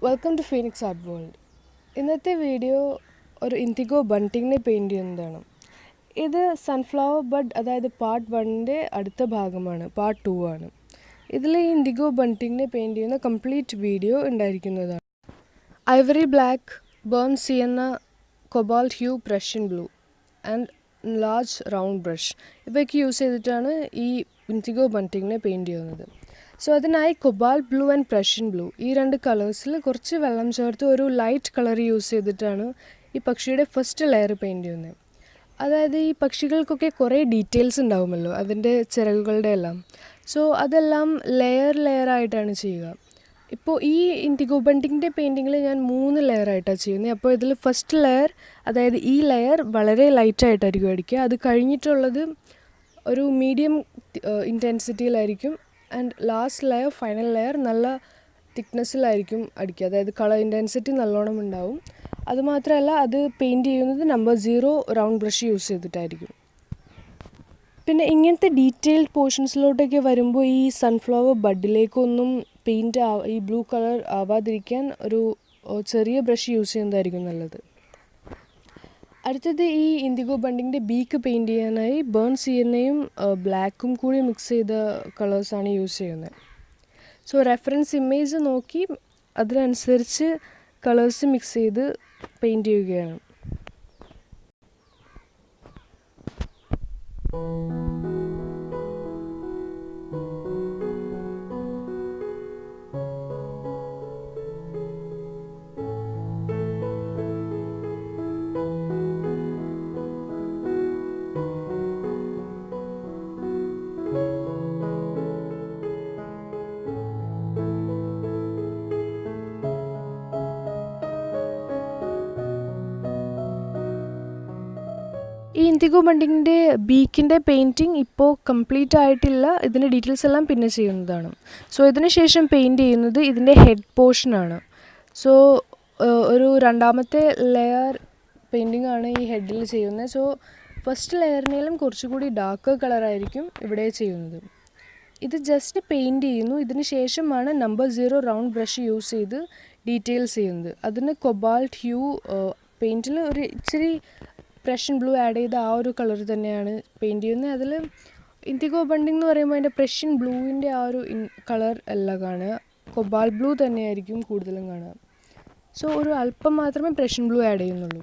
Welcome to Phoenix Art World. ഇന്നത്തെ video ഒരു indigo ബണ്ടിങ്ങിനെ പെയിൻറ് ചെയ്യുന്നതാണ്. ഇത് സൺഫ്ലവർ ബഡ് അതായത് പാർട്ട് 1ൻ്റെ അടുത്ത ഭാഗമാണ്, പാർട്ട് 2 ആണ്. ഇതിൽ ഈ ഇൻഡിഗോ ബണ്ടിങ്ങിനെ പെയിൻറ് ചെയ്യുന്ന കംപ്ലീറ്റ് വീഡിയോ ഉണ്ടായിരിക്കുന്നതാണ്. Ivory black, burn sienna, cobalt hue, Prussian blue and large round brush ഇവയൊക്കെ യൂസ് ചെയ്തിട്ടാണ് ഈ ഇൻഡിഗോ ബണ്ടിങ്ങിനെ പെയിൻറ് ചെയ്യുന്നത്. സോ അതിനായി cobalt blue and Prussian blue ഈ രണ്ട് കളേഴ്സിൽ കുറച്ച് വെള്ളം ചേർത്ത് ഒരു ലൈറ്റ് കളർ യൂസ് ചെയ്തിട്ടാണ് ഈ പക്ഷിയുടെ ഫസ്റ്റ് ലെയർ പെയിൻറ് ചെയ്യുന്നത്. അതായത് ഈ പക്ഷികൾക്കൊക്കെ കുറേ ഡീറ്റെയിൽസ് ഉണ്ടാവുമല്ലോ അതിൻ്റെ ചിറകുകളുടെ എല്ലാം. സോ അതെല്ലാം ലെയർ ആയിട്ടാണ് ചെയ്യുക. ഇപ്പോൾ ഈ ഇൻഡിഗോ ബണ്ടിങ്ങിൻ്റെ പെയിൻറ്റിങ്ങിൽ ഞാൻ 3 ലെയറായിട്ടാണ് ചെയ്യുന്നത്. അപ്പോൾ ഇതിൽ ഫസ്റ്റ് ലെയർ, അതായത് ഈ ലെയർ വളരെ ലൈറ്റായിട്ടായിരിക്കും അടിക്കുക. അത് കഴിഞ്ഞിട്ടുള്ളത് ഒരു മീഡിയം ഇൻറ്റൻസിറ്റിയിലായിരിക്കും. And last layer, final layer നല്ല തിക്നെസ്സിലായിരിക്കും അടിക്കുക. അതായത് കളർ ഇൻറ്റൻസിറ്റി നല്ലോണം ഉണ്ടാവും. അതുമാത്രമല്ല അത് പെയിൻറ് ചെയ്യുന്നത് നമ്പർ 0 റൗണ്ട് ബ്രഷ് യൂസ് ചെയ്തിട്ടായിരിക്കും. പിന്നെ ഇങ്ങനത്തെ ഡീറ്റെയിൽഡ് പോർഷൻസിലോട്ടൊക്കെ വരുമ്പോൾ ഈ സൺഫ്ലവർ ബഡിലേക്കൊന്നും പെയിൻറ്റ് ഈ ബ്ലൂ കളർ ആവാതിരിക്കാൻ ഒരു ചെറിയ ബ്രഷ് യൂസ് ചെയ്യുന്നതായിരിക്കും നല്ലത്. അടുത്തത് ഈ ഇൻഡിഗോ ബണ്ടിങ്ങിൻ്റെ ബീക്ക് പെയിൻറ് ചെയ്യാനായി ബേൺ സിയന്നയും ബ്ലാക്കും കൂടി മിക്സ് ചെയ്ത കളേഴ്സാണ് യൂസ് ചെയ്യുന്നത്. സോ റെഫറൻസ് ഇമേജ് നോക്കി അതിനനുസരിച്ച് കളേഴ്സ് മിക്സ് ചെയ്ത് പെയിൻറ് ചെയ്യുകയാണ്. ഈ ഇൻഡിഗോ ബണ്ടിങ്ങിൻ്റെ ബീക്കിൻ്റെ പെയിൻറ്റിങ് ഇപ്പോൾ കംപ്ലീറ്റ് ആയിട്ടില്ല. ഇതിൻ്റെ ഡീറ്റെയിൽസ് എല്ലാം പിന്നെ ചെയ്യുന്നതാണ്. സോ ഇതിന് ശേഷം പെയിൻറ് ചെയ്യുന്നത് ഇതിൻ്റെ ഹെഡ് പോർഷനാണ്. സോ ഒരു രണ്ടാമത്തെ ലെയർ പെയിൻറ്റിംഗ് ആണ് ഈ ഹെഡിൽ ചെയ്യുന്നത്. സോ ഫസ്റ്റ് ലെയറിനേലും കുറച്ചുകൂടി ഡാർക്ക് കളറായിരിക്കും ഇവിടെ ചെയ്യുന്നത്. ഇത് ജസ്റ്റ് പെയിൻറ് ചെയ്യുന്നു. ഇതിന് ശേഷമാണ് നമ്പർ 0 റൗണ്ട് ബ്രഷ് യൂസ് ചെയ്ത് ഡീറ്റെയിൽസ് ചെയ്യുന്നത്. അതിന് കൊബാൾട്ട് ഹ്യൂ പെയിൻറ്റിൽ ഒരു ഇച്ചിരി പ്രഷ്യൻ ബ്ലൂ ആഡ് ചെയ്ത ആ ഒരു കളർ തന്നെയാണ് പെയിൻറ് ചെയ്യുന്നത്. അതിൽ ഇൻഡിഗോ ബണ്ടിങ് എന്ന് പറയുമ്പോൾ അതിൻ്റെ പ്രഷ്യൻ ബ്ലൂവിൻ്റെ ആ ഒരു കളർ അല്ല കാണുക, കൊബാൾട്ട് ബ്ലൂ തന്നെയായിരിക്കും കൂടുതലും കാണുക. സോ ഒരു അല്പം മാത്രമേ പ്രഷ്യൻ ബ്ലൂ ആഡ് ചെയ്യുന്നുള്ളൂ.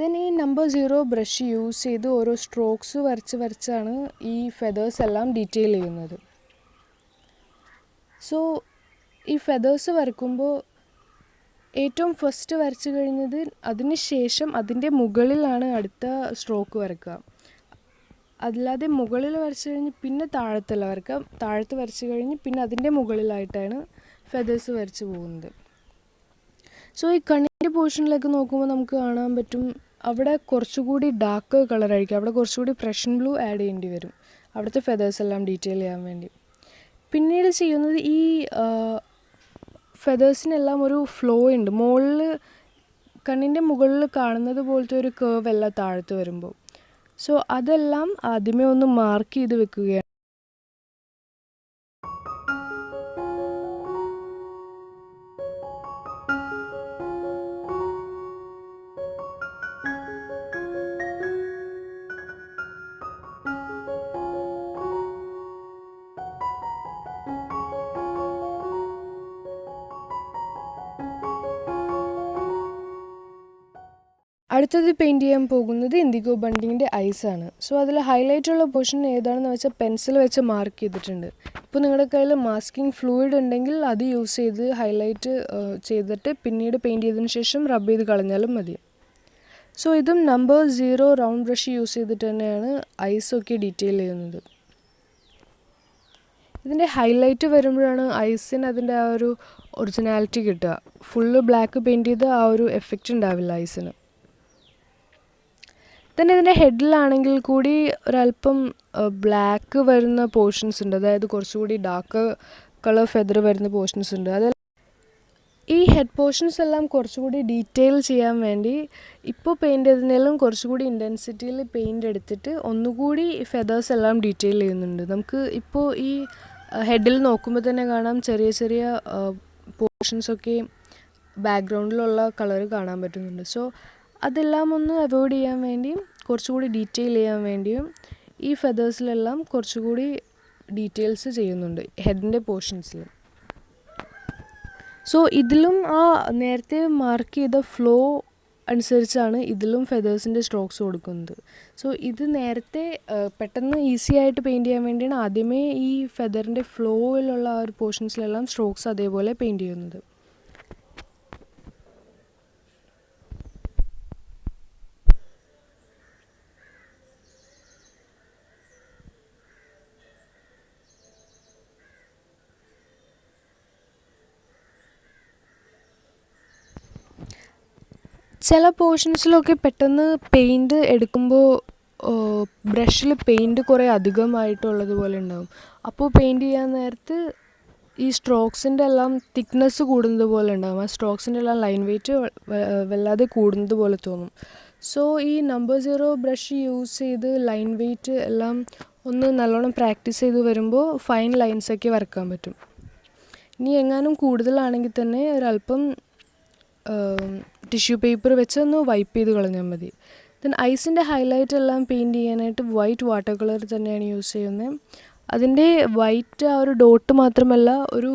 ദെൻ ഈ നമ്പർ 0 ബ്രഷ് യൂസ് ചെയ്ത് ഓരോ സ്ട്രോക്സ് വരച്ചാണ് ഈ ഫെദേഴ്സ് എല്ലാം ഡീറ്റെയിൽ ചെയ്യുന്നത്. സോ ഈ ഫെദേഴ്സ് വരക്കുമ്പോൾ ഏറ്റവും ഫസ്റ്റ് വരച്ചു കഴിഞ്ഞത് അതിന് ശേഷം അതിൻ്റെ മുകളിലാണ് അടുത്ത സ്ട്രോക്ക് വരക്കുക. അല്ലാതെ മുകളിൽ വരച്ചു കഴിഞ്ഞ് പിന്നെ താഴത്തല്ല വരക്കുക. താഴത്ത് വരച്ചു കഴിഞ്ഞ് പിന്നെ അതിൻ്റെ മുകളിലായിട്ടാണ് ഫെദേഴ്സ് വരച്ച് പോകുന്നത്. സോ ഈ കണ്ണിൻ്റെ പോർഷനിലേക്ക് നോക്കുമ്പോൾ നമുക്ക് കാണാൻ പറ്റും അവിടെ കുറച്ചുകൂടി ഡാർക്ക് കളറായിരിക്കും. അവിടെ കുറച്ചുകൂടി പ്രഷ്യൻ ബ്ലൂ ആഡ് ചെയ്യേണ്ടി വരും അവിടുത്തെ ഫെദേഴ്സ് എല്ലാം ഡീറ്റെയിൽ ചെയ്യാൻ വേണ്ടി. പിന്നീട് ചെയ്യുന്നത് ഈ ഫെദേഴ്സിനെല്ലാം ഒരു ഫ്ലോ ഉണ്ട്. മുകളിൽ കണ്ണിൻ്റെ മുകളിൽ കാണുന്നത് പോലത്തെ ഒരു കേർവ് അല്ല താഴത്ത് വരുമ്പോൾ. സോ അതെല്ലാം ആദ്യമേ ഒന്ന് മാർക്ക് ചെയ്ത് വെക്കുകയാണ്. അടുത്തത് പെയിൻറ് ചെയ്യാൻ പോകുന്നത് ഇൻഡിഗോ ബണ്ടിങ്ങിൻ്റെ ഐസാണ്. സോ അതിൽ ഹൈലൈറ്റുള്ള പോർഷൻ ഏതാണെന്ന് വെച്ചാൽ പെൻസിൽ വെച്ച് മാർക്ക് ചെയ്തിട്ടുണ്ട്. ഇപ്പോൾ നിങ്ങളുടെ കയ്യിൽ മാസ്കിംഗ് ഫ്ലൂയിഡ് ഉണ്ടെങ്കിൽ അത് യൂസ് ചെയ്ത് ഹൈലൈറ്റ് ചെയ്തിട്ട് പിന്നീട് പെയിൻറ് ചെയ്തതിന് ശേഷം റബ്ബ് ചെയ്ത് കളഞ്ഞാലും മതി. സോ ഇതും നമ്പർ 0 റൗണ്ട് ബ്രഷ് യൂസ് ചെയ്തിട്ട് തന്നെയാണ് ഐസൊക്കെ ഡീറ്റെയിൽ ചെയ്യുന്നത്. ഇതിൻ്റെ ഹൈലൈറ്റ് വരുമ്പോഴാണ് ഐസിന് അതിൻ്റെ ആ ഒരു ഒറിജിനാലിറ്റി കിട്ടുക. ഫുള്ള് ബ്ലാക്ക് പെയിൻറ് ചെയ്ത് ആ ഒരു എഫക്റ്റ് ഉണ്ടാവില്ല ഐസിന്. തന്നെ ഇതിൻ്റെ ഹെഡിലാണെങ്കിൽ കൂടി ഒരല്പം ബ്ലാക്ക് വരുന്ന പോർഷൻസ് ഉണ്ട്. അതായത് കുറച്ചുകൂടി ഡാർക്ക് കളർ ഫെദർ വരുന്ന പോർഷൻസ് ഉണ്ട്. അത് ഈ ഹെഡ് പോർഷൻസ് എല്ലാം കുറച്ചുകൂടി ഡീറ്റെയിൽ ചെയ്യാൻ വേണ്ടി ഇപ്പോൾ പെയിൻറ് ചെയ്തതിനേലും കുറച്ചുകൂടി ഇൻറ്റൻസിറ്റിയിൽ പെയിൻറ് എടുത്തിട്ട് ഒന്നുകൂടി ഫെദേഴ്സ് എല്ലാം ഡീറ്റെയിൽ ചെയ്യുന്നുണ്ട്. നമുക്ക് ഇപ്പോൾ ഈ ഹെഡിൽ നോക്കുമ്പോൾ തന്നെ കാണാം ചെറിയ ചെറിയ പോർഷൻസൊക്കെ ബാക്ക്ഗ്രൗണ്ടിലുള്ള കളർ കാണാൻ പറ്റുന്നുണ്ട്. സോ അതെല്ലാം ഒന്ന് അവോയ്ഡ് ചെയ്യാൻ വേണ്ടിയും കുറച്ചുകൂടി ഡീറ്റെയിൽ ചെയ്യാൻ വേണ്ടിയും ഈ ഫെതേഴ്സിലെല്ലാം കുറച്ചുകൂടി ഡീറ്റെയിൽസ് ചെയ്യുന്നുണ്ട് ഹെഡിൻ്റെ പോർഷൻസിൽ. സോ ഇതിലും ആ നേരത്തെ മാർക്ക് ചെയ്ത ഫ്ലോ അനുസരിച്ചാണ് ഇതിലും ഫെതേഴ്സിൻ്റെ സ്ട്രോക്സ് കൊടുക്കുന്നത്. സോ ഇത് നേരത്തെ പെട്ടെന്ന് ഈസി ആയിട്ട് പെയിൻറ്റ് ചെയ്യാൻ വേണ്ടിയാണ് ആദ്യമേ ഈ ഫെദറിൻ്റെ ഫ്ലോയിലുള്ള ആ ഒരു പോർഷൻസിലെല്ലാം സ്ട്രോക്സ് അതേപോലെ പെയിൻറ്റ് ചെയ്യുന്നത്. ചില പോർഷൻസിലൊക്കെ പെട്ടെന്ന് പെയിൻറ്റ് എടുക്കുമ്പോൾ ബ്രഷിൽ പെയിൻറ്റ് കുറേ അധികമായിട്ടുള്ളതുപോലെ ഉണ്ടാകും. അപ്പോൾ പെയിൻറ്റ് ചെയ്യാൻ നേരത്ത് ഈ സ്ട്രോക്സിൻ്റെ എല്ലാം തിക്നെസ് കൂടുന്നത് പോലെ ഉണ്ടാകും. ആ സ്ട്രോക്സിൻ്റെ എല്ലാം ലൈൻ വെയ്റ്റ് വല്ലാതെ കൂടുന്നത് പോലെ തോന്നും. സോ ഈ നമ്പർ 0 ബ്രഷ് യൂസ് ചെയ്ത് ലൈൻ വെയ്റ്റ് എല്ലാം ഒന്ന് നല്ലോണം പ്രാക്ടീസ് ചെയ്ത് വരുമ്പോൾ ഫൈൻ ലൈൻസൊക്കെ വരക്കാൻ പറ്റും. ഇനി എങ്ങാനും കൂടുതലാണെങ്കിൽ തന്നെ ഒരല്പം ടിഷ്യൂ പേപ്പർ വെച്ച് ഒന്ന് വൈപ്പ് ചെയ്ത് കളഞ്ഞാൽ മതി. ദെൻ ഐസിൻ്റെ ഹൈലൈറ്റ് എല്ലാം പെയിൻറ്റ് ചെയ്യാനായിട്ട് വൈറ്റ് വാട്ടർ കളർ തന്നെയാണ് യൂസ് ചെയ്യുന്നത്. അതിൻ്റെ വൈറ്റ് ആ ഒരു ഡോട്ട് മാത്രമല്ല ഒരു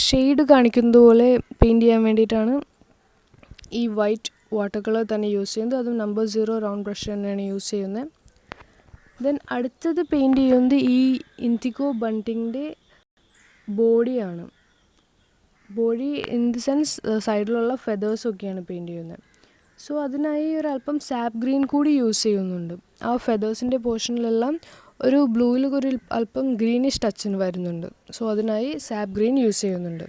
ഷെയ്ഡ് കാണിക്കുന്നത് പോലെ പെയിൻറ്റ് ചെയ്യാൻ വേണ്ടിയിട്ടാണ് ഈ വൈറ്റ് വാട്ടർ കളർ തന്നെ യൂസ് ചെയ്യുന്നത്. അതും നമ്പർ 0 റൗണ്ട് ബ്രഷ് തന്നെയാണ് യൂസ് ചെയ്യുന്നത്. ദെൻ അടുത്തത് പെയിൻറ്റ് ചെയ്യുന്നത് ഈ ഇൻഡിഗോ ബണ്ടിങ്ങിൻ്റെ ബോഡിയാണ്. ബോഡി ഇൻ ദി സെൻസ് സൈഡിലുള്ള ഫെതേഴ്സൊക്കെയാണ് പെയിൻറ്റ് ചെയ്യുന്നത്. സോ അതിനായി ഒരല്പം സാപ്പ് ഗ്രീൻ കൂടി യൂസ് ചെയ്യുന്നുണ്ട്. ആ ഫെതേഴ്സിൻ്റെ പോർഷനിലെല്ലാം ഒരു ബ്ലൂവിൽ ഒരു അല്പം ഗ്രീനിഷ് ടച്ചിന് വരുന്നുണ്ട്. സോ അതിനായി സാപ്പ് ഗ്രീൻ യൂസ് ചെയ്യുന്നുണ്ട്.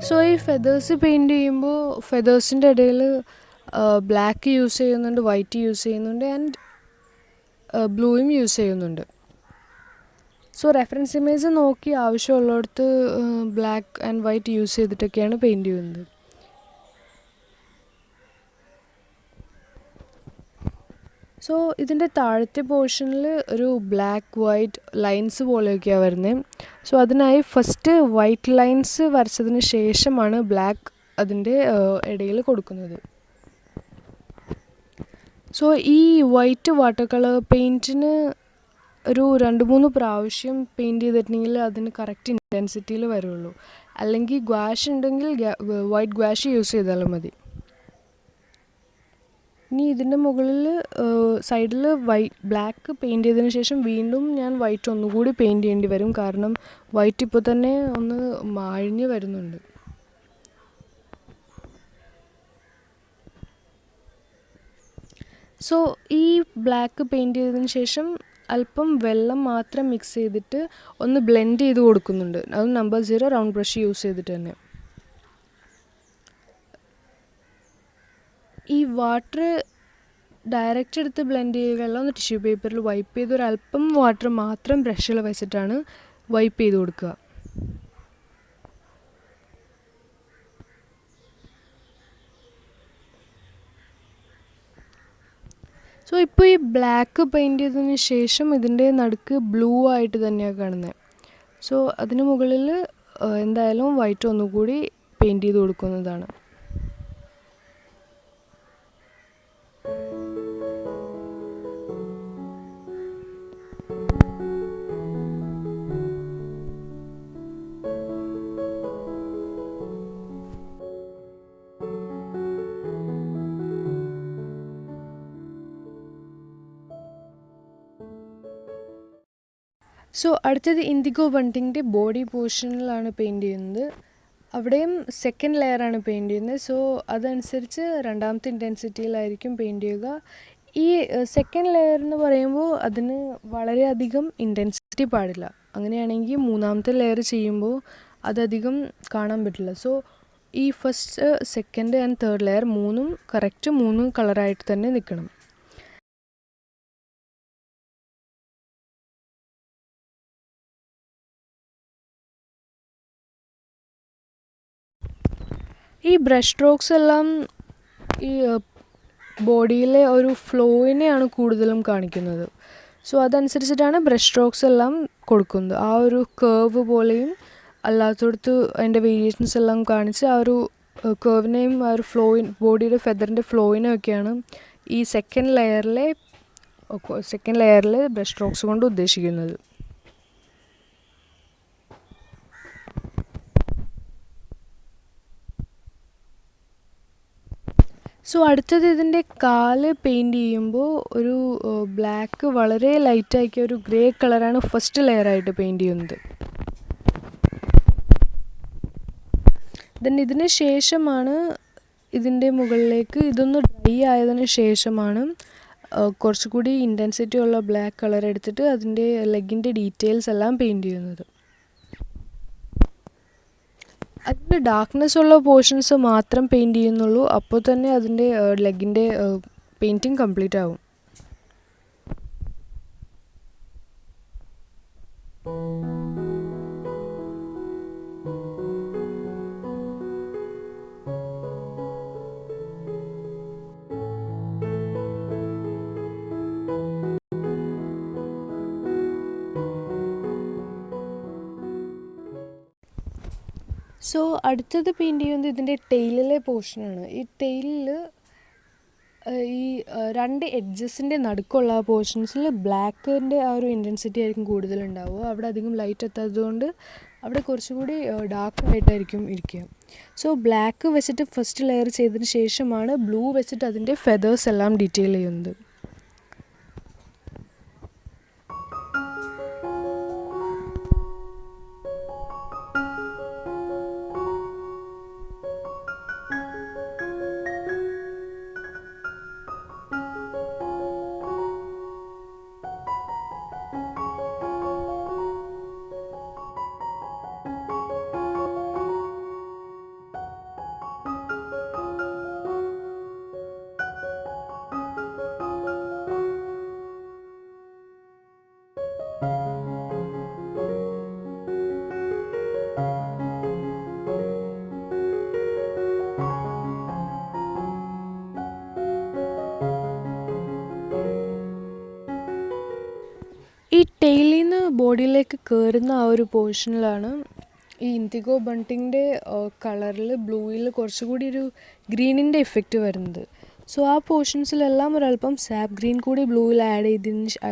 സോ ഈ ഫെതേഴ്സ് പെയിൻറ്റ് ചെയ്യുമ്പോൾ ഫെതേഴ്സിൻ്റെ ഇടയിൽ ബ്ലാക്ക് യൂസ് ചെയ്യുന്നുണ്ട്, വൈറ്റ് യൂസ് ചെയ്യുന്നുണ്ട് ആൻഡ് ബ്ലൂയും യൂസ് ചെയ്യുന്നുണ്ട്. സോ റെഫറൻസ് ഇമേജ് നോക്കി ആവശ്യമുള്ളിടത്ത് ബ്ലാക്ക് ആൻഡ് വൈറ്റ് യൂസ് ചെയ്തിട്ടൊക്കെയാണ് പെയിൻറ്റ് ചെയ്യുന്നത്. സോ ഇതിൻ്റെ താഴത്തെ പോർഷനിൽ ഒരു ബ്ലാക്ക് വൈറ്റ് ലൈൻസ് പോലെയൊക്കെയാണ് വരുന്നത്. സോ അതിനായി ഫസ്റ്റ് വൈറ്റ് ലൈൻസ് വരച്ചതിന് ശേഷമാണ് ബ്ലാക്ക് അതിൻ്റെ ഇടയിൽ കൊടുക്കുന്നത്. സോ ഈ വൈറ്റ് വാട്ടർ കളർ പെയിൻറ്റിന് ഒരു 2-3 പ്രാവശ്യം പെയിൻറ്റ് ചെയ്തിട്ടുണ്ടെങ്കിൽ അതിന് കറക്റ്റ് ഇൻറ്റൻസിറ്റിയിൽ വരുള്ളൂ. അല്ലെങ്കിൽ ഗ്വാഷ് ഉണ്ടെങ്കിൽ വൈറ്റ് ഗ്വാഷ് യൂസ് ചെയ്താലും മതി. ഇനി ഇതിൻ്റെ മുകളിൽ സൈഡിൽ ബ്ലാക്ക് പെയിൻറ്റ് ചെയ്തതിന് ശേഷം വീണ്ടും ഞാൻ വൈറ്റ് ഒന്നുകൂടി പെയിൻറ്റ് ചെയ്യേണ്ടി വരും. കാരണം വൈറ്റ് ഇപ്പോൾ തന്നെ ഒന്ന് മാഞ്ഞ് വരുന്നുണ്ട്. സോ ഈ ബ്ലാക്ക് പെയിൻറ്റ് ചെയ്തതിന് ശേഷം അല്പം വെള്ളം മാത്രം മിക്സ് ചെയ്തിട്ട് ഒന്ന് ബ്ലെൻഡ് ചെയ്ത് കൊടുക്കുന്നുണ്ട്. അത് നമ്പർ 0 റൗണ്ട് ബ്രഷ് യൂസ് ചെയ്തിട്ട് തന്നെ. ഈ വാട്ടർ ഡയറക്റ്റ് എടുത്ത് ബ്ലെൻഡ് ചെയ്യുകയല്ല, ഒന്ന് ടിഷ്യൂ പേപ്പറിൽ വൈപ്പ് ചെയ്ത് ഒരല്പം വാട്ടർ മാത്രം ബ്രഷിൽ വെച്ചിട്ടാണ് വൈപ്പ് ചെയ്ത് കൊടുക്കുക. സോ ഇപ്പോൾ ഈ ബ്ലാക്ക് പെയിൻറ്റ് ചെയ്തതിന് ശേഷം ഇതിൻ്റെ നടുക്ക് ബ്ലൂ ആയിട്ട് തന്നെയാണ് കാണുന്നത്. സോ അതിന് മുകളിൽ എന്തായാലും വൈറ്റ് ഒന്നുകൂടി പെയിൻറ്റ് ചെയ്ത് കൊടുക്കുന്നതാണ്. സോ അടുത്തത് ഇൻഡിഗോ ബണ്ടിങ്ങിൻ്റെ ബോഡി പോർഷനിലാണ് പെയിൻറ്റ് ചെയ്യുന്നത്. അവിടെയും സെക്കൻഡ് ലെയറാണ് പെയിൻറ് ചെയ്യുന്നത്. സോ അതനുസരിച്ച് രണ്ടാമത്തെ ഇൻറ്റൻസിറ്റിയിലായിരിക്കും പെയിൻറ് ചെയ്യുക. ഈ സെക്കൻഡ് ലെയർ എന്ന് പറയുമ്പോൾ അതിന് വളരെയധികം ഇൻറ്റൻസിറ്റി പാടില്ല. അങ്ങനെയാണെങ്കിൽ മൂന്നാമത്തെ ലെയർ ചെയ്യുമ്പോൾ അതധികം കാണാൻ പറ്റില്ല. സോ ഈ first, second and third layer മൂന്നും കറക്റ്റ് 3 കളറായിട്ട് തന്നെ നിൽക്കണം. ഈ ബ്രഷ് സ്ട്രോക്സ് എല്ലാം ഈ ബോഡിയിലെ ഒരു ഫ്ലോയിനെയാണ് കൂടുതലും കാണിക്കുന്നത്. സോ അതനുസരിച്ചിട്ടാണ് ബ്രഷ് സ്ട്രോക്സ് എല്ലാം കൊടുക്കുന്നത്. ആ ഒരു കേർവ് പോലെയും അല്ലാത്തടത്ത് അതിൻ്റെ വേരിയേഷൻസ് എല്ലാം കാണിച്ച് ആ ഒരു കേർവിനെയും ആ ഒരു ബോഡിയുടെ ഫെദറിൻ്റെ ഫ്ലോയിനെയൊക്കെയാണ് ഈ സെക്കൻഡ് ലെയറിൽ ബ്രഷ് സ്ട്രോക്സ് കൊണ്ട് ഉദ്ദേശിക്കുന്നത്. സോ അടുത്തത് ഇതിൻ്റെ കാല് പെയിൻറ് ചെയ്യുമ്പോൾ ഒരു ബ്ലാക്ക് വളരെ ലൈറ്റാക്കിയ ഒരു ഗ്രേ കളറാണ് ഫസ്റ്റ് ലെയറായിട്ട് പെയിൻറ് ചെയ്യുന്നത്. ദെൻ ഇതിന് ശേഷമാണ് ഇതിൻ്റെ മുകളിലേക്ക് ഇതൊന്ന് ഡ്രൈ ആയതിന് ശേഷമാണ് കുറച്ചുകൂടി ഇൻറ്റൻസിറ്റി ഉള്ള ബ്ലാക്ക് കളർ എടുത്തിട്ട് അതിൻ്റെ ലെഗിൻ്റെ ഡീറ്റെയിൽസ് എല്ലാം പെയിൻറ് ചെയ്യുന്നത്. അതിൻ്റെ ഡാർക്ക്നെസ് ഉള്ള പോർഷൻസ് മാത്രം പെയിൻറ് ചെയ്യുന്നുള്ളൂ. അപ്പോൾ തന്നെ അതിൻ്റെ ലെഗിൻ്റെ പെയിൻറ്റിങ് കംപ്ലീറ്റ് ആവും. സോ അടുത്തത് പെയിൻറ് ചെയ്യുന്നത് ഇതിൻ്റെ ടെയിലിലെ പോർഷനാണ്. ഈ ടെയിലിൽ ഈ 2 എഡ്ജസിൻ്റെ നടുക്കുള്ള ആ പോർഷൻസിൽ ബ്ലാക്കിൻ്റെ ആ ഒരു ഇൻറ്റൻസിറ്റി ആയിരിക്കും കൂടുതലുണ്ടാവുക. അവിടെ അധികം ലൈറ്റ് എത്താത്തതുകൊണ്ട് അവിടെ കുറച്ചുകൂടി ഡാർക്കായിട്ടായിരിക്കും ഇരിക്കുക. സോ ബ്ലാക്ക് വെച്ചിട്ട് ഫസ്റ്റ് ലെയർ ചെയ്തതിന് ശേഷമാണ് ബ്ലൂ വെച്ചിട്ട് അതിൻ്റെ ഫെദേഴ്സ് എല്ലാം ഡീറ്റെയിൽ ചെയ്യുന്നത്. ഈ ടെയിലിൽ നിന്ന് ബോഡിയിലേക്ക് കയറുന്ന ആ ഒരു പോർഷനിലാണ് ഈ ഇൻഡിഗോ ബണ്ടിങ്ങിൻ്റെ കളറിൽ ബ്ലൂയിൽ കുറച്ചുകൂടി ഒരു ഗ്രീനിൻ്റെ എഫക്റ്റ് വരുന്നത്. സോ ആ പോർഷൻസിലെല്ലാം ഒരല്പം സാപ്പ് ഗ്രീൻ കൂടി ബ്ലൂവിൽ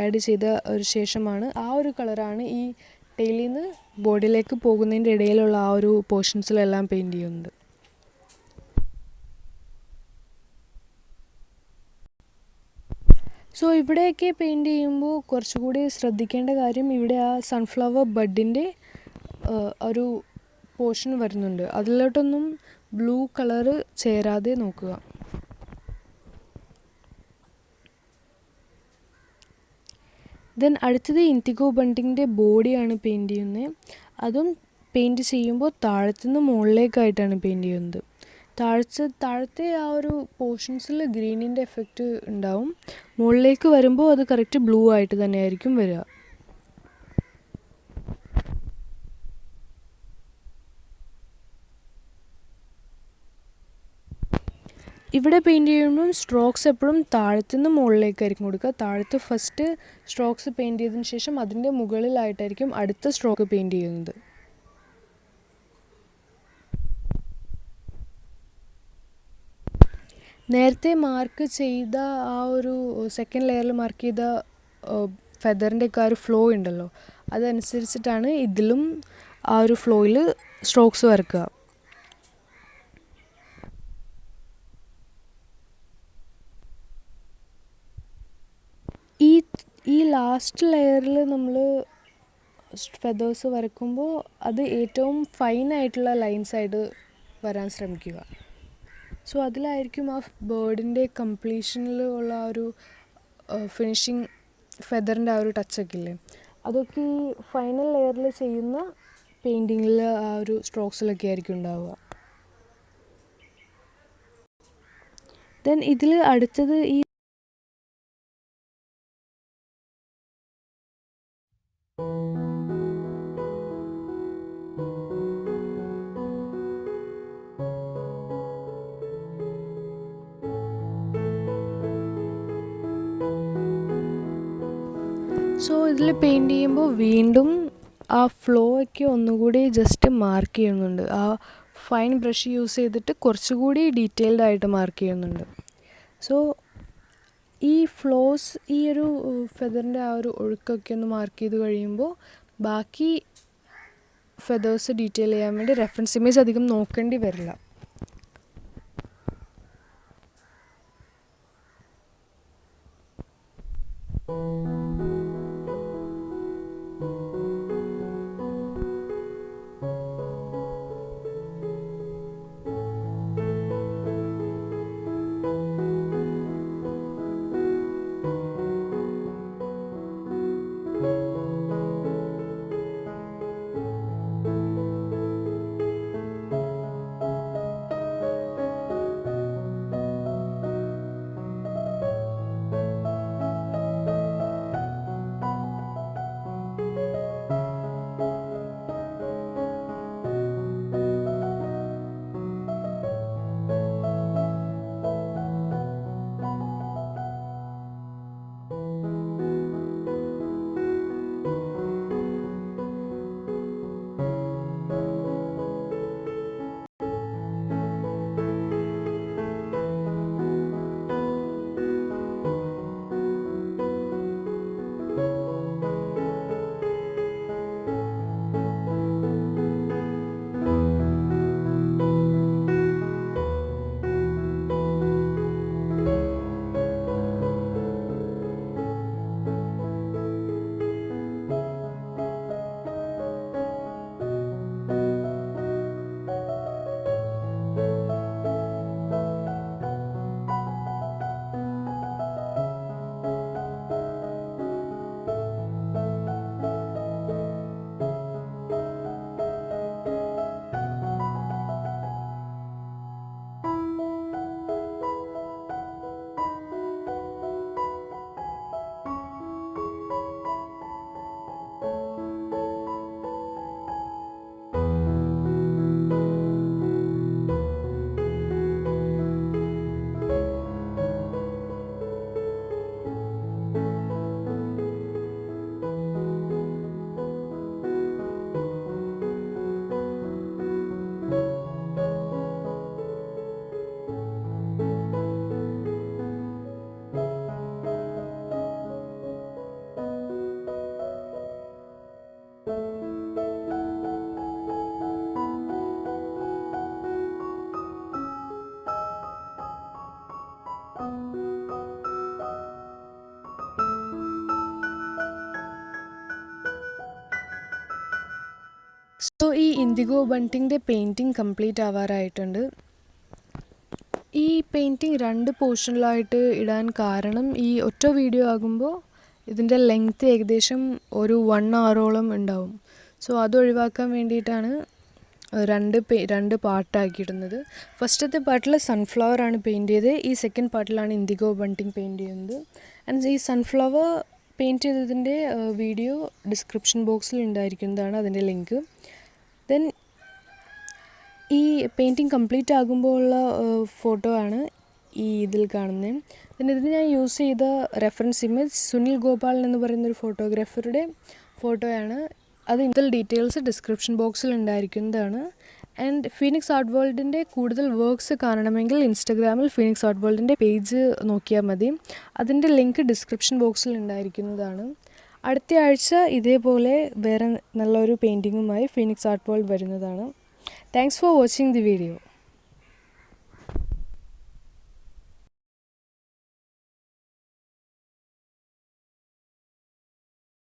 ആഡ് ചെയ്ത ഒരു ശേഷമാണ് ആ ഒരു കളറാണ് ഈ ടെയിലിൽ നിന്ന് ബോഡിയിലേക്ക് പോകുന്നതിൻ്റെ ഇടയിലുള്ള ആ ഒരു പോർഷൻസിലെല്ലാം പെയിൻറ് ചെയ്യുന്നത്. സോ ഇവിടെയൊക്കെ പെയിൻറ് ചെയ്യുമ്പോൾ കുറച്ചുകൂടി ശ്രദ്ധിക്കേണ്ട കാര്യം, ഇവിടെ ആ സൺഫ്ലവർ ബഡിൻ്റെ ഒരു പോർഷൻ വരുന്നുണ്ട്. അതിലോട്ടൊന്നും ബ്ലൂ കളറ് ചേരാതെ നോക്കുക. ദെൻ അടുത്തത് ഇൻഡിഗോ ബണ്ടിങ്ങിൻ്റെ ബോഡിയാണ് പെയിൻറ് ചെയ്യുന്നത്. അതും പെയിൻറ് ചെയ്യുമ്പോൾ താഴത്തുനിന്ന് മുകളിലേക്കായിട്ടാണ് പെയിൻറ് ചെയ്യുന്നത്. താഴത്തെ ആ ഒരു പോർഷൻസിൽ ഗ്രീനിൻ്റെ എഫക്റ്റ് ഉണ്ടാവും. മുകളിലേക്ക് വരുമ്പോൾ അത് കറക്റ്റ് ബ്ലൂ ആയിട്ട് തന്നെയായിരിക്കും വരിക. ഇവിടെ പെയിൻറ് ചെയ്യുമ്പോൾ സ്ട്രോക്സ് എപ്പോഴും താഴത്തുനിന്ന് മുകളിലേക്കായിരിക്കും കൊടുക്കുക. താഴത്ത് ഫസ്റ്റ് സ്ട്രോക്സ് പെയിൻറ് ചെയ്തതിന് ശേഷം അതിൻ്റെ മുകളിലായിട്ടായിരിക്കും അടുത്ത സ്ട്രോക്ക് പെയിൻറ് ചെയ്യുന്നത്. നേരത്തെ മാർക്ക് ചെയ്ത ആ ഒരു സെക്കൻഡ് ലെയറിൽ മാർക്ക് ചെയ്ത ഫെദറിൻ്റെയൊക്കെ ആ ഒരു ഫ്ലോ ഉണ്ടല്ലോ, അതനുസരിച്ചിട്ടാണ് ഇതിലും ആ ഒരു ഫ്ലോയിൽ സ്ട്രോക്സ് വരക്കുക. ഈ ലാസ്റ്റ് ലെയറിൽ നമ്മൾ ഫെദേഴ്സ് വരയ്ക്കുമ്പോൾ അത് ഏറ്റവും ഫൈനായിട്ടുള്ള ലൈൻസായിട്ട് വരാൻ ശ്രമിക്കുക. സോ അതിലായിരിക്കും ആ ബേർഡിൻ്റെ കംപ്ലീഷനിൽ ഉള്ള ആ ഒരു ഫിനിഷിങ് ഫെദറിൻ്റെ ആ ഒരു ടച്ചൊക്കെ ഇല്ലേ, അതൊക്കെ ഈ ഫൈനൽ ലെയറിൽ ചെയ്യുന്ന പെയിൻറ്റിങ്ങിൽ ആ ഒരു സ്ട്രോക്സിലൊക്കെ ആയിരിക്കും ഉണ്ടാവുക. ദെൻ ഇതിൽ അടുത്തത് ഈ സോ ഇതിൽ പെയിൻറ്റ് ചെയ്യുമ്പോൾ വീണ്ടും ആ ഫ്ലോ ഒക്കെ ഒന്നുകൂടി ജസ്റ്റ് മാർക്ക് ചെയ്യുന്നുണ്ട്. ആ ഫൈൻ ബ്രഷ് യൂസ് ചെയ്തിട്ട് കുറച്ചുകൂടി ഡീറ്റെയിൽഡ് ആയിട്ട് മാർക്ക് ചെയ്യുന്നുണ്ട്. സോ ഈ ഫ്ലോസ് ഈ ഒരു ഫെദറിൻ്റെ ആ ഒരു ഒഴുക്കൊക്കെ ഒന്ന് മാർക്ക് ചെയ്ത് കഴിയുമ്പോൾ ബാക്കി ഫെദേഴ്സ് ഡീറ്റെയിൽ ചെയ്യാൻ വേണ്ടി റെഫറൻസ് ഇമേജ് അധികം നോക്കേണ്ടി വരില്ല. സോ ഈ ഇൻഡിഗോ ബണ്ടിങ്ങിൻ്റെ പെയിൻറ്റിങ് കംപ്ലീറ്റ് ആവാറായിട്ടുണ്ട്. ഈ പെയിൻറ്റിങ് 2 പോർഷനിലായിട്ട് ഇടാൻ കാരണം ഈ ഒറ്റ വീഡിയോ ആകുമ്പോൾ ഇതിൻ്റെ ലെങ്ത്ത് ഏകദേശം ഒരു 1 hour ഉണ്ടാവും. സോ അത് ഒഴിവാക്കാൻ വേണ്ടിയിട്ടാണ് രണ്ട് പാർട്ടാക്കിയിടുന്നത്. ഫസ്റ്റത്തെ പാർട്ടിൽ സൺഫ്ലവറാണ് പെയിൻറ്റ് ചെയ്തത്. ഈ സെക്കൻഡ് പാർട്ടിലാണ് ഇൻഡിഗോ ബണ്ടിങ് പെയിൻറ്റ് ചെയ്യുന്നത്. ആൻഡ് ഈ സൺഫ്ലവർ പെയിൻറ്റ് ചെയ്തതിൻ്റെ വീഡിയോ ഡിസ്ക്രിപ്ഷൻ ബോക്സിൽ ഉണ്ടായിരിക്കുന്നതാണ്, അതിൻ്റെ ലിങ്ക്. ദെൻ ഈ പെയിൻറ്റിങ് കംപ്ലീറ്റ് ആകുമ്പോൾ ഉള്ള ഫോട്ടോ ആണ് ഈ ഇതിൽ കാണുന്നത്. പിന്നെ ഇതിന് ഞാൻ യൂസ് ചെയ്ത റെഫറൻസ് ഇമേജ് സുനിൽ ഗോപാലൻ എന്ന് പറയുന്നൊരു ഫോട്ടോഗ്രാഫറുടെ ഫോട്ടോയാണ്. അത് ഇതിൽ ഡീറ്റെയിൽസ് ഡിസ്ക്രിപ്ഷൻ ബോക്സിൽ ഉണ്ടായിരിക്കുന്നതാണ്. ആൻഡ് ഫീനിക്സ് ആർട്ട് വേൾഡിൻ്റെ കൂടുതൽ വർക്ക്സ് കാണണമെങ്കിൽ ഇൻസ്റ്റഗ്രാമിൽ ഫീനിക്സ് ആർട്ട് വേൾഡിൻ്റെ പേജ് നോക്കിയാൽ മതി. അതിൻ്റെ ലിങ്ക് ഡിസ്ക്രിപ്ഷൻ ബോക്സിൽ ഉണ്ടായിരിക്കുന്നതാണ്. അടുത്ത ആഴ്ച ഇതേപോലെ വേറെ നല്ലൊരു പെയിൻറ്റിങ്ങുമായി ഫീനിക്സ് ആർട്ട് വേൾഡ് വരുന്നതാണ്. Thanks for watching the video.